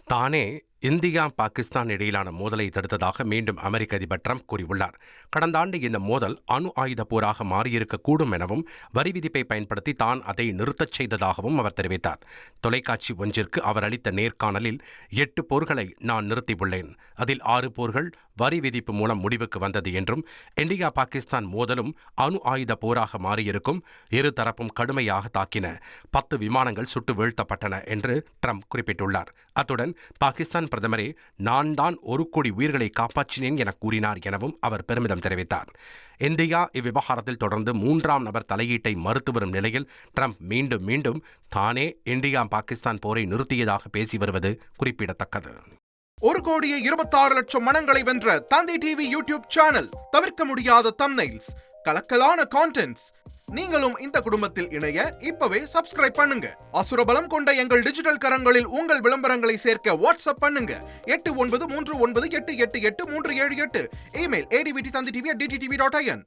தானே இந்தியா பாகிஸ்தான் இடையிலான மோதலை தடுத்ததாக மீண்டும் அமெரிக்க அதிபர் ட்ரம்ப் கூறியுள்ளார். கடந்த ஆண்டு இந்த மோதல் அணு ஆயுத போராக மாறியிருக்கக்கூடும் எனவும் வரி விதிப்பை பயன்படுத்தி தான் அதை நிறுத்தச் செய்ததாகவும் அவர் தெரிவித்தார். தொலைக்காட்சி ஒன்றிற்கு அவர் அளித்த நேர்காணலில் 8 போர்களை நான் நிறுத்தியுள்ளேன், அதில் 6 போர்கள் வரி விதிப்பு மூலம் முடிவுக்கு வந்தது என்றும் இந்தியா பாகிஸ்தான் மோதலும் அணு ஆயுத போராக மாறியிருக்கும், இரு தரப்பும் கடுமையாக தாக்கின, 10 விமானங்கள் சுட்டு வீழ்த்தப்பட்டன என்று ட்ரம்ப் குறிப்பிட்டுள்ளார். அத்துடன் பாகிஸ்தான் பிரதமரே நான் தான் 1 கோடி உயிர்களை காப்பாற்றினேன் என கூறினார் எனவும் அவர் பெருமிதம் தெரிவித்தார். இந்தியா இவ்விவகாரத்தில் தொடர்ந்து 3ஆம் நபர் தலையீட்டை மறுத்து வரும் நிலையில் ட்ரம்ப் மீண்டும் தானே இந்தியா பாகிஸ்தான் போரை நிறுத்தியதாக பேசி வருவது குறிப்பிடத்தக்கது. 1,26,00,000 மனங்களை வென்ற தந்தி டிவி யூடியூப் சேனல். தவிர்க்க முடியாத தம்ப்நெயில்ஸ், கலக்கலான கான்டென்ட்ஸ். நீங்களும் இந்த குடும்பத்தில் இணைய இப்பவே சப்ஸ்கிரைப் பண்ணுங்க. அசுரபலம் கொண்ட எங்கள் டிஜிட்டல் கரங்களில் உங்கள் விளம்பரங்களை சேர்க்க வாட்ஸ்அப் பண்ணுங்க. 8939888378. Email advttv@dttv.in.